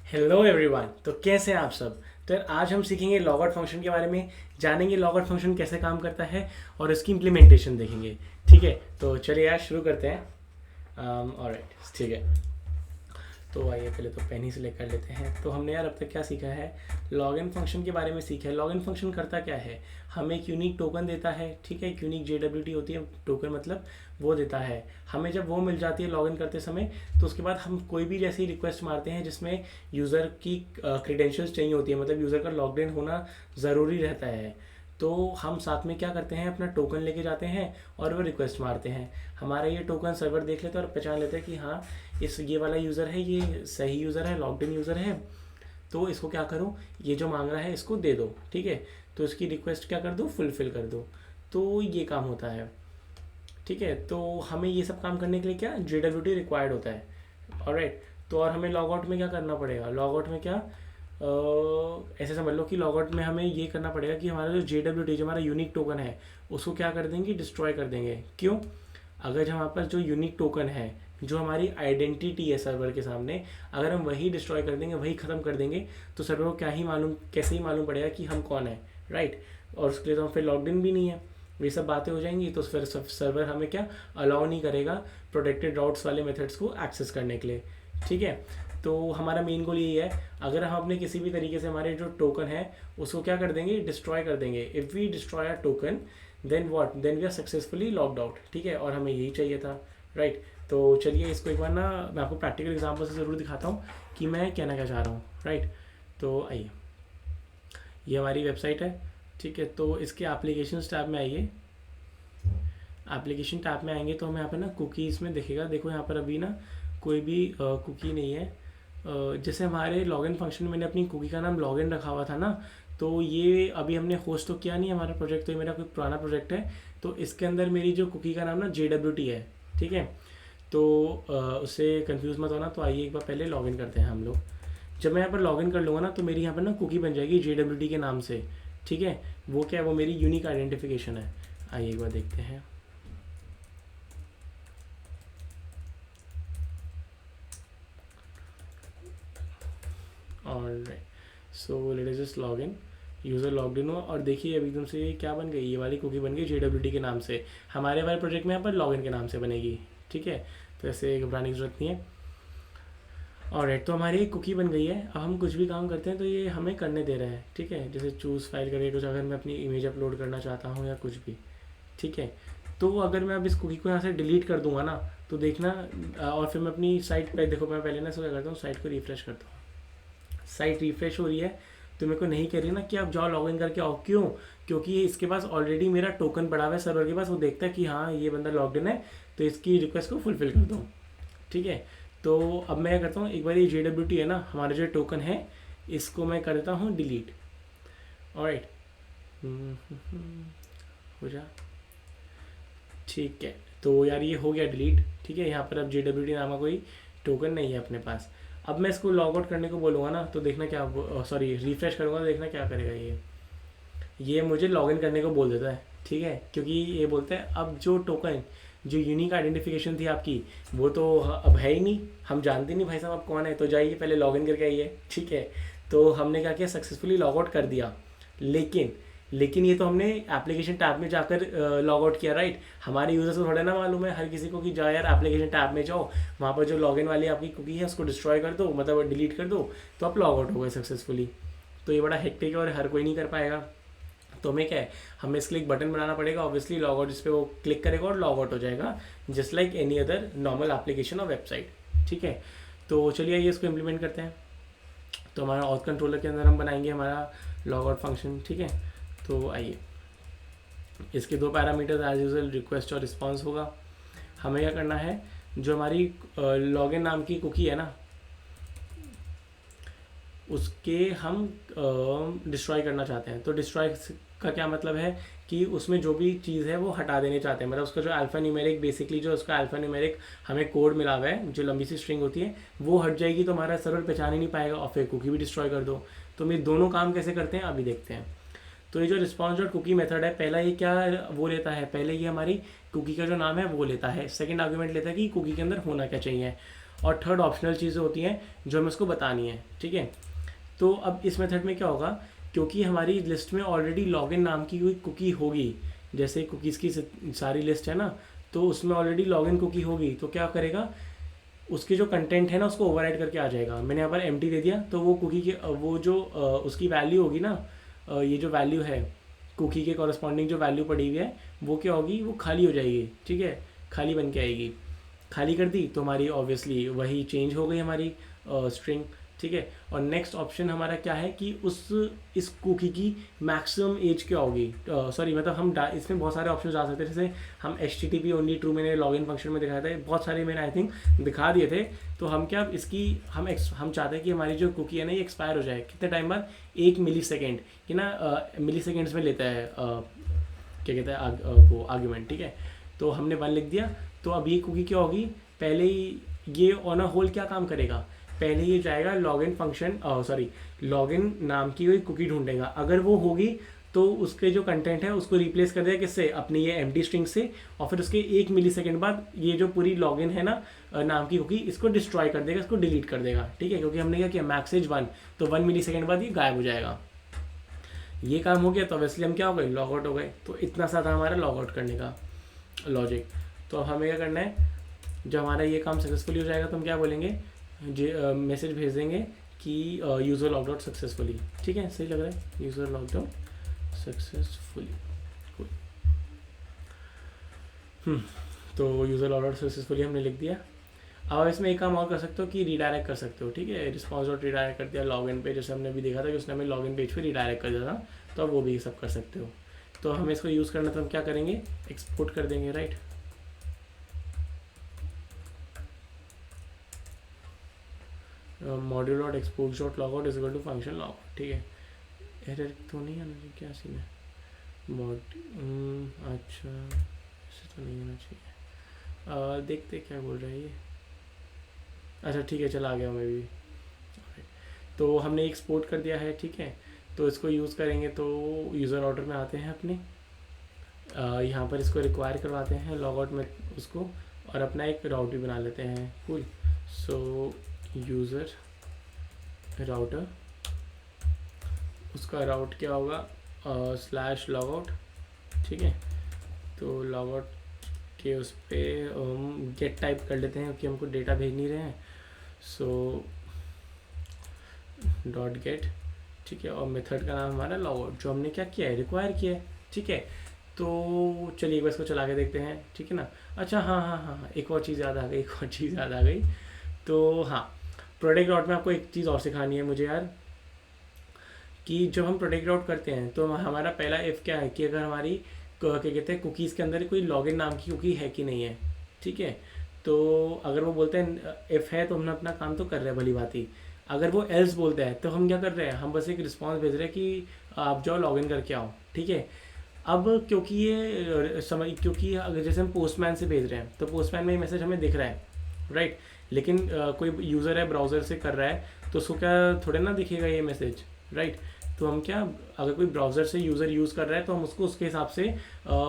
Hello everyone. तो कैसे हैं आप सब। तो यार आज हम सीखेंगे लॉगआउट फंक्शन के बारे में, जानेंगे लॉगआउट फंक्शन कैसे काम करता है और इसकी इम्प्लीमेंटेशन देखेंगे। ठीक है, तो चलिए यार शुरू करते हैं। ऑलराइट, ठीक है। तो आइए पहले तो पेन ही से लेकर लेते हैं। तो हमने यार अब तक क्या सीखा है, लॉगिन फंक्शन के बारे में सीखा है। लॉगिन फंक्शन करता क्या है, हमें एक यूनिक टोकन देता है। ठीक है, एक यूनिक JWT होती है टोकन, मतलब वो देता है हमें। जब वो मिल जाती है लॉगिन करते समय, तो उसके बाद हम कोई भी जैसी रिक्वेस्ट मारते हैं जिसमें यूज़र की क्रीडेंशियल्स चाहिए होती है, मतलब यूज़र का लॉग्ड इन होना ज़रूरी रहता है, तो हम साथ में क्या करते हैं, अपना टोकन लेके जाते हैं और वो रिक्वेस्ट मारते हैं। हमारा ये टोकन सर्वर देख लेता है और पहचान लेता है कि हाँ इस ये वाला यूज़र है, ये सही यूज़र है, लॉग्ड इन यूज़र है, तो इसको क्या करो, ये जो मांग रहा है इसको दे दो। ठीक है, तो इसकी रिक्वेस्ट क्या कर दो, फुलफिल कर दो। तो ये काम होता है। ठीक है, तो हमें ये सब काम करने के लिए क्या JWT रिक्वायर्ड होता है। ऑलराइट, तो और हमें लॉग आउट में क्या करना पड़ेगा, लॉग आउट में क्या ऐसे समझ लो कि लॉग आउट में हमें ये करना पड़ेगा कि हमारा जो JWT जो हमारा यूनिक टोकन है उसको क्या कर देंगे, डिस्ट्रॉय कर देंगे। क्यों, अगर हमारे पास जो यूनिक टोकन है, जो हमारी आइडेंटिटी है सर्वर के सामने, अगर हम वही डिस्ट्रॉय कर देंगे, वही ख़त्म कर देंगे, तो सर्वर को क्या ही मालूम, कैसे ही मालूम पड़ेगा कि हम कौन है। राइट, और उसके लिए तो हम फिर लॉग्ड इन भी नहीं है, ये सब बातें हो जाएंगी, तो फिर सर्वर हमें क्या अलाउ नहीं करेगा प्रोटेक्टेड राउट्स वाले मेथड्स को एक्सेस करने के लिए। ठीक है, तो हमारा मेन गोल यही है, अगर हम अपने किसी भी तरीके से हमारे जो टोकन है उसको क्या कर देंगे, डिस्ट्रॉय कर देंगे। If we destroy a token then what, then we are successfully logged out. ठीक है, और हमें यही चाहिए था। राइट, तो चलिए इसको एक बार ना मैं आपको प्रैक्टिकल एग्जाम्पल से ज़रूर दिखाता हूँ कि मैं कहना क्या चाह रहा हूँ। राइट, तो आइए, ये हमारी वेबसाइट है। ठीक है, तो इसके एप्लीकेशन टैब में आइए। एप्लीकेशन टैब में आएंगे तो हमें यहाँ पे ना कुकीज़ में दिखेगा। देखो यहाँ पर अभी ना कोई भी कुकी नहीं है। जैसे हमारे लॉगिन फंक्शन में मैंने अपनी कुकी का नाम लॉगिन रखा हुआ था ना, तो ये अभी हमने होस्ट तो किया नहीं हमारा प्रोजेक्ट, तो ये मेरा कोई पुराना प्रोजेक्ट है। तो इसके अंदर मेरी जो कुकी का नाम ना JWT है। ठीक है, तो उससे कंफ्यूज मत होना। तो आइए एक बार पहले लॉगिन करते हैं हम लोग। जब मैं यहाँ पर लॉगिन कर लूँगा ना, तो मेरी यहाँ पर ना कुकी बन जाएगी JWT के नाम से। ठीक है, वो क्या है, वो मेरी यूनिक आइडेंटिफिकेशन है। आइए एक बार देखते हैं। Alright, so let us just log in. User logged in हुआ और देखिए अभी एकदम से ये क्या बन गई, ये वाली कुकी बन गई JWT के नाम से। हमारे वाले प्रोजेक्ट में यहाँ पर लॉगिन के नाम से बनेगी। ठीक है, तो ऐसे घबराने की जरूरत नहीं है। ऑलराइट, तो हमारी एक कुकी बन गई है। अब हम कुछ भी काम करते हैं तो ये हमें करने दे रहा है। ठीक है, जैसे चूज़ फाइल करके कुछ, अगर मैं अपनी इमेज अपलोड करना चाहता हूँ या कुछ भी। ठीक है, तो अगर मैं अब इस कुकी को यहाँ से डिलीट कर दूंगा ना, तो देखना और फिर मैं अपनी साइट पे देखो, मैं पहले ना इसको क्या करता हूँ, साइट को रिफ्रेश करता हूँ। साइट रिफ्रेश हो रही है, तो मेरे को नहीं कह रही ना कि आप जाओ लॉगिन करके आओ। क्यों, क्योंकि ये इसके पास ऑलरेडी मेरा टोकन पड़ा हुआ है सर्वर के पास। वो देखता है कि हाँ ये बंदा लॉग्ड इन है, तो इसकी रिक्वेस्ट को फुलफिल कर दो। ठीक है, तो अब मैं क्या करता हूँ, एक बार ये JWT है ना, हमारा जो टोकन है, इसको मैं कर देता हूँ डिलीट। ऑलराइट, हो जा। ठीक है, तो यार ये हो गया डिलीट। ठीक है, यहाँ पर अब JWT नाम का कोई टोकन नहीं है अपने पास। अब मैं इसको लॉग आउट करने को बोलूँगा ना, तो देखना क्या, सॉरी रिफ्रेश करूँगा तो देखना क्या करेगा ये मुझे लॉगिन करने को बोल देता है। ठीक है, क्योंकि ये बोलता है अब जो टोकन, जो यूनिक आइडेंटिफिकेशन थी आपकी, वो तो अब है ही नहीं, हम जानते नहीं भाई साहब आप कौन है, तो जाइए पहले लॉगिन करके आइए। ठीक है, तो हमने क्या किया, सक्सेसफुली लॉग आउट कर दिया। लेकिन ये तो हमने एप्लीकेशन टैब में जाकर लॉग आउट किया। राइट, हमारे यूज़र्स को थोड़ा ना मालूम है हर किसी को कि जाओ यार एप्लीकेशन टैब में जाओ, वहाँ पर जो लॉगिन वाली आपकी कुकी है उसको डिस्ट्रॉय कर दो, मतलब डिलीट कर दो, तो आप लॉग आउट हो गए सक्सेसफुली। तो ये बड़ा हेक्टिक है और हर कोई नहीं कर पाएगा। तो हमें क्या है, हमें इसके लिए एक बटन बनाना पड़ेगा ऑब्वियसली, लॉग आउट, जिस पे वो क्लिक करेगा और लॉग आउट हो जाएगा, just like any other normal application और वेबसाइट। ठीक है, तो चलिए आइए इसको इम्प्लीमेंट करते हैं। तो हमारा ऑथ कंट्रोलर के अंदर हम बनाएंगे हमारा लॉग आउट फंक्शन। ठीक है, तो आइए, इसके दो पैरामीटर्स एज यूजल, रिक्वेस्ट और रिस्पॉन्स होगा। हमें क्या करना है, जो हमारी लॉगिन नाम की कुकी है ना, उसके हम डिस्ट्रॉय करना चाहते हैं। तो डिस्ट्रॉय का क्या मतलब है कि उसमें जो भी चीज़ है वो हटा देनी चाहते हैं, मतलब उसका जो अल्फ़ा न्यूमेरिक, बेसिकली जो उसका अल्फ़ा न्यूमेरिक हमें कोड मिला हुआ है, जो लंबी सी स्ट्रिंग होती है, वो हट जाएगी, तो हमारा सर्वर पहचान ही नहीं पाएगा, और फिर कुकी भी डिस्ट्रॉय कर दो। तो मैं दोनों काम कैसे करते हैं अभी देखते हैं। तो ये जो रिस्पॉन्स डॉट कुकी मेथड है, पहला ये क्या वो लेता है, पहले ये हमारी कुकी का जो नाम है वो लेता है, सेकंड आर्गुमेंट लेता है कि कुकी के अंदर होना क्या चाहिए। और थर्ड ऑप्शनल चीज़ें होती हैं जो हमें उसको बतानी है, ठीक है। तो अब इस मेथड में क्या होगा, क्योंकि हमारी लिस्ट में ऑलरेडी लॉगिन नाम की कोई कुकी होगी, जैसे कुकीज़ की सारी लिस्ट है ना, तो उसमें ऑलरेडी लॉगिन कुकी होगी, तो क्या करेगा, उसके जो कंटेंट है ना उसको ओवरराइड करके आ जाएगा। मैंने यहाँ पर एम्प्टी दे दिया, तो वो कुकी के वो जो उसकी वैल्यू होगी ना, ये जो वैल्यू है कुकी के कॉरस्पॉन्डिंग जो वैल्यू पड़ी हुई है, वो क्या होगी, वो खाली हो जाएगी, ठीक है, खाली बन के आएगी। खाली कर दी तो हमारी ऑब्वियसली वही चेंज हो गई हमारी स्ट्रिंग, ठीक है। और नेक्स्ट ऑप्शन हमारा क्या है कि इस कुकी की मैक्सिमम एज क्या होगी, सॉरी मतलब हम इसमें बहुत सारे ऑप्शन आ सकते हैं, जैसे हम HTTP ओनली ट्रू मैंने लॉगिन फंक्शन में दिखाया था, बहुत सारे मैंने आई थिंक दिखा दिए थे। तो हम क्या इसकी हम चाहते हैं कि हमारी जो कुकी है ना ये एक्सपायर हो जाए कितने टाइम बाद, 1 मिली सेकेंड कि ना, मिली सेकेंड्स में लेता है क्या कहते हैं वो आर्ग्यूमेंट, ठीक है। तो हमने 1 लिख दिया, तो अब ये कुकी क्या होगी, पहले ही ये ऑन अ होल क्या काम करेगा, पहले ये जाएगा लॉगिन फंक्शन, सॉरी लॉगिन नाम की कोई कुकी ढूंढेगा, अगर वो होगी तो उसके जो कंटेंट है उसको रिप्लेस कर देगा किससे, अपनी ये एम्प्टी स्ट्रिंग से, और फिर उसके 1 मिली सेकेंड बाद ये जो पूरी लॉगिन है ना नाम की कुकी, इसको डिस्ट्रॉय कर देगा, इसको डिलीट कर देगा, ठीक है, क्योंकि हमने क्या किया मैक्सेज 1, तो 1 मिली सेकेंड बाद ये गायब हो जाएगा। ये काम हो गया तो ऑब्वियसली हम क्या हो गए, लॉग आउट हो गए। तो इतना सा था हमारा लॉग आउट करने का लॉजिक। तो अब हमें क्या करना है, जब हमारा ये काम सक्सेसफुली हो जाएगा तो हम क्या बोलेंगे, मैसेज भेज देंगे कि यूज़र लॉग्ड आउट सक्सेसफुली, ठीक है, सही लग रहा है, यूज़र लॉग्ड आउट सक्सेसफुली। तो यूज़र लॉग्ड आउट सक्सेसफुली हमने लिख दिया। अब इसमें एक काम और कर सकते हो कि रीडायरेक्ट कर सकते हो, ठीक है, रिस्पॉन्स डॉट रीडायरेक्ट कर दिया लॉगिन पे, जैसे हमने भी देखा था कि उसने हमें लॉगिन पेज पे रीडायरेक्ट कर दिया था, तो अब वो भी सब कर सकते हो। तो हमें इसको यूज़ करना तो हम क्या करेंगे, एक्सपोर्ट कर देंगे, राइट। Module dot export dot log out is equal to function log out, ठीक है। एरर तो नहीं आना चाहिए, क्या सीन है, अच्छा ऐसे तो नहीं होना चाहिए, देखते क्या बोल रहा है ये, अच्छा ठीक है, चला गया मैं भी। तो हमने एक्सपोर्ट कर दिया है, ठीक है। तो इसको यूज़ करेंगे, तो यूज़र ऑर्डर में आते हैं अपने, यहाँ पर इसको रिक्वायर करवाते हैं लॉग आउट में उसको, और अपना एक राउट भी बना लेते हैं, कूल। सो यूज़र राउटर, उसका राउट क्या होगा, स्लैश लॉग आउट, ठीक है। तो लॉग आउट के उस पर गेट टाइप कर लेते हैं क्योंकि हमको डेटा भेज नहीं रहे हैं, सो डॉट गेट, ठीक है। और मेथड का नाम हमारा लॉग आउट, जो हमने क्या किया है, रिक्वायर किया है, ठीक है। तो चलिए एक बार इसको चला के देखते हैं, ठीक है ना। अच्छा हाँ हाँ हाँ, एक और चीज़ याद आ गई, एक और चीज़ याद आ गई। तो हाँ, प्रोडक्ट डॉट में आपको एक चीज़ और सिखानी है मुझे यार, कि जब हम प्रोडक्ट आउट करते हैं तो हमारा पहला इफ़ क्या है कि अगर हमारी क्या कहते हैं कुकीज़ के अंदर कोई लॉगिन नाम की कुकी है कि नहीं है, ठीक है। तो अगर वो बोलते हैं इफ़ है तो हमने अपना काम तो कर रहे हैं भली बात ही, अगर वो एल्स बोलते हैं तो हम क्या कर रहे हैं, हम बस एक रिस्पॉन्स भेज रहे हैं कि आप जाओ लॉगिन करके आओ, ठीक है। अब क्योंकि ये समझ, क्योंकि अगर जैसे हम पोस्टमैन से भेज रहे हैं तो पोस्टमैन में ये मैसेज हमें दिख रहा है, राइट, लेकिन कोई यूज़र है ब्राउज़र से कर रहा है तो उसको क्या थोड़े ना दिखेगा ये मैसेज, राइट। तो हम क्या, अगर कोई ब्राउज़र से यूज़र यूज़ कर रहा है तो हम उसको उसके हिसाब से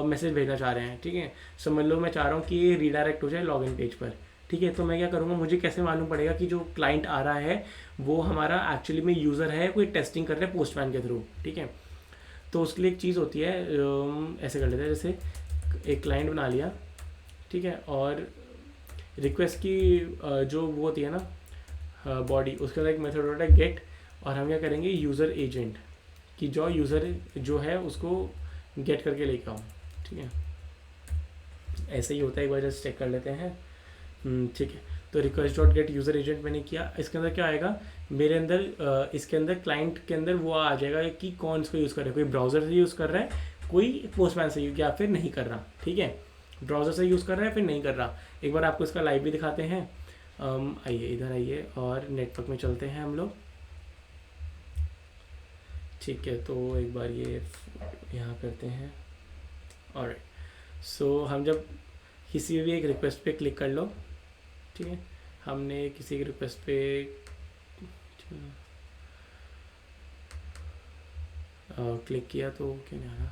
मैसेज भेजना चाह रहे हैं, ठीक है। समझ लो मैं चाह रहा हूँ कि ये रीडायरेक्ट हो जाए लॉगिन पेज पर, ठीक है। तो मैं क्या करूँगा, मुझे कैसे मालूम पड़ेगा कि जो क्लाइंट आ रहा है वो हमारा एक्चुअली में यूज़र है, कोई टेस्टिंग कर रहा है पोस्टमैन के थ्रू, ठीक है। तो उसके लिए एक चीज़ होती है, ऐसे कर लेते हैं, जैसे एक क्लाइंट बना लिया, ठीक है, और रिक्वेस्ट की जो वो होती है ना बॉडी, उसके अंदर एक मेथड होता है गेट, और हम क्या करेंगे यूज़र एजेंट, कि जो यूज़र जो है उसको गेट करके लेके आओ, ठीक है। ऐसे ही होता है, एक बार जस्ट चेक कर लेते हैं, ठीक है। तो request dot gate user agent मैंने किया, इसके अंदर क्या आएगा मेरे अंदर, इसके अंदर क्लाइंट के अंदर वो आ जाएगा कि कौन इसको यूज़ कर रहा है, कोई ब्राउज़र से यूज़ कर रहा है, कोई पोस्टमैन से या फिर नहीं कर रहा, ठीक है। ब्राउज़र से यूज़ कर रहा है फिर नहीं कर रहा। एक बार आपको इसका लाइव भी दिखाते हैं, आइए इधर आइए और नेटवर्क में चलते हैं हम लोग, ठीक है। तो एक बार ये यहाँ करते हैं, और सो हम जब किसी भी एक रिक्वेस्ट पे क्लिक कर लो, ठीक है, हमने किसी की रिक्वेस्ट पे क्लिक किया तो क्यों नहीं आ रहा,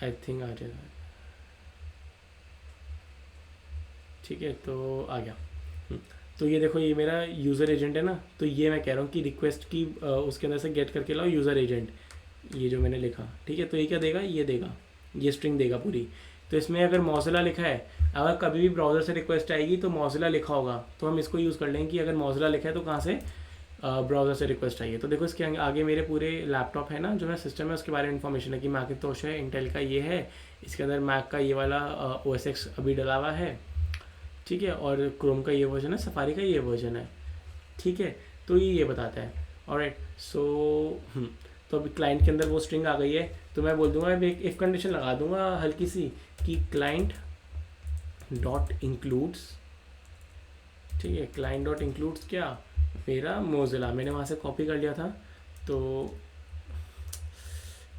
आई थिंक आ जाएगा, ठीक है। तो आ गया, तो ये देखो, ये मेरा यूज़र एजेंट है ना, तो ये मैं कह रहा हूँ कि रिक्वेस्ट की उसके अंदर से गेट करके लाओ यूज़र एजेंट, ये जो मैंने लिखा, ठीक है। तो ये क्या देगा, ये देगा, ये स्ट्रिंग देगा पूरी। तो इसमें अगर मौजिला लिखा है, अगर कभी भी ब्राउज़र से रिक्वेस्ट आएगी तो मौजिला लिखा होगा, तो हम इसको यूज़ कर लेंगे कि अगर मौजिला लिखा है तो कहाँ से ब्राउज़र से रिक्वेस्ट आई है। तो देखो इसके आगे मेरे पूरे लैपटॉप है ना, जो मेरा सिस्टम है उसके बारे में इन्फॉर्मेशन है कि मैकिंटोश है, इंटेल का ये है, इसके अंदर मैक का ये वाला OS X अभी डला हुआ है, ठीक है, और क्रोम का ये वर्जन है, सफारी का ये वर्जन है, ठीक है। तो ये बताता है। ऑलराइट, सो तो अभी क्लाइंट के अंदर वो स्ट्रिंग आ गई है, तो मैं बोल दूंगा, एक इफ कंडीशन लगा दूंगा हल्की सी कि क्लाइंट डॉट इंक्लूड्स, ठीक है, क्लाइंट डॉट इंक्लूड्स क्या, मेरा मोजिला, मैंने वहाँ से कॉपी कर लिया था, तो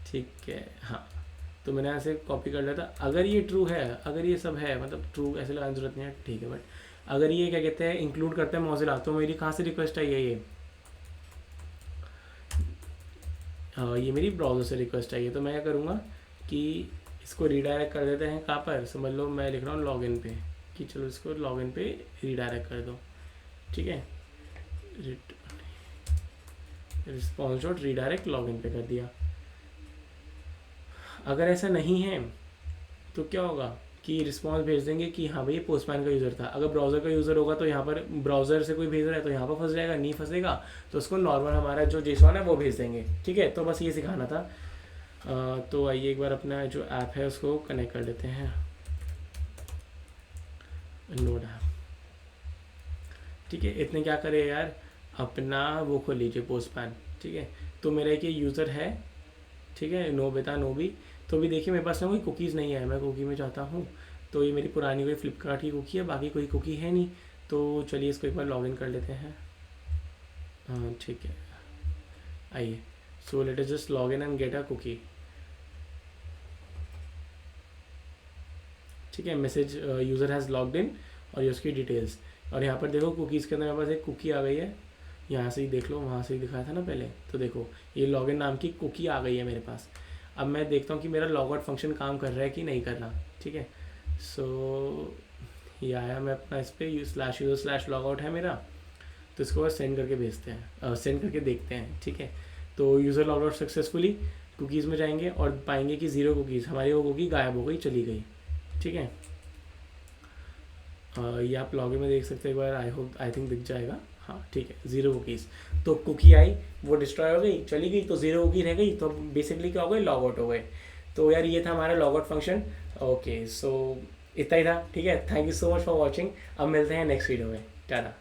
ठीक है, हाँ, तो मैंने यहाँ से कॉपी कर लिया था। अगर ये ट्रू है, अगर ये सब है, मतलब ट्रू ऐसे लगाने की जरूरत नहीं है, ठीक है, बट अगर ये क्या कहते हैं इंक्लूड करते हैं मोजिला, तो मेरी कहाँ से रिक्वेस्ट आई है, ये हाँ, ये मेरी ब्राउज़र से रिक्वेस्ट आई है। तो मैं क्या करूँगा कि इसको रीडायरेक्ट कर देते हैं, कहाँ पर, समझ लो मैं लिख रहा हूँ लॉगिन पे, कि चलो इसको लॉगिन पे रीडायरेक्ट कर दो, ठीक है, रिस्पॉन्स डॉट रीडायरेक्ट लॉगिन पे कर दिया। अगर ऐसा नहीं है तो क्या होगा कि रिस्पॉन्स भेज देंगे कि हाँ भाई पोस्टमैन का यूज़र था। अगर ब्राउज़र का यूज़र होगा तो यहाँ पर ब्राउज़र से कोई भेज रहा है तो यहाँ पर फंस जाएगा, नहीं फंसेगा तो उसको नॉर्मल हमारा जो जेसॉन है वो भेज देंगे, ठीक है। तो बस ये सिखाना था। तो आइए एक बार अपना जो ऐप है उसको कनेक्ट कर लेते हैं, नोड ऐप, ठीक है। इतने क्या करे यार, अपना वो खोल लीजिए पोस्टमैन, ठीक है। तो मेरा एक ये यूज़र है, ठीक है, नो बेटा नो भी। तो भी देखिए मेरे पास ना कोई कुकीज़ नहीं है, मैं कुकी में चाहता हूँ, तो ये मेरी पुरानी कोई फ्लिपकार्ट की कुकी है, बाकी कोई कुकी है नहीं। तो चलिए इसको एक बार लॉगिन कर लेते हैं, हाँ ठीक है, आइए। So let us just log in and get a cookie, ठीक है। Message user has logged in, और ये उसकी डिटेल्स, और यहाँ पर देखो कुकीज़ के अंदर मेरे पास एक कुकी आ गई है, यहाँ से ही देख लो, वहाँ से ही दिखाया था ना पहले, तो देखो ये लॉगिन नाम की कुकी आ गई है मेरे पास। अब मैं देखता हूँ कि मेरा लॉगआउट फंक्शन काम कर रहा है कि नहीं कर रहा, ठीक है। सो ये आया, मैं अपना इस पर स्लैश यूज़र स्लैश लॉगआउट है मेरा, तो इसको बस सेंड करके भेजते हैं, सेंड करके देखते हैं, ठीक है। तो यूज़र लॉगआउट सक्सेसफुली, कुकीज़ में जाएंगे और पाएंगे कि 0 कुकीज़, हमारी वो कुकी गायब हो गई, चली गई, ठीक है। ये आप लॉगिन में देख सकते हैं एक बार, आई थिंक दिख जाएगा, हाँ ठीक है, 0 कुकीज़। तो कुकी आई, वो डिस्ट्रॉय हो गई, चली गई, तो 0 कुकी रह गई, तो बेसिकली क्या हो गई, लॉग आउट हो गए। तो यार ये था हमारा लॉग आउट फंक्शन। ओके, सो इतना ही था, ठीक है। Thank you so much for watching. अब मिलते हैं नेक्स्ट वीडियो में, टाटा।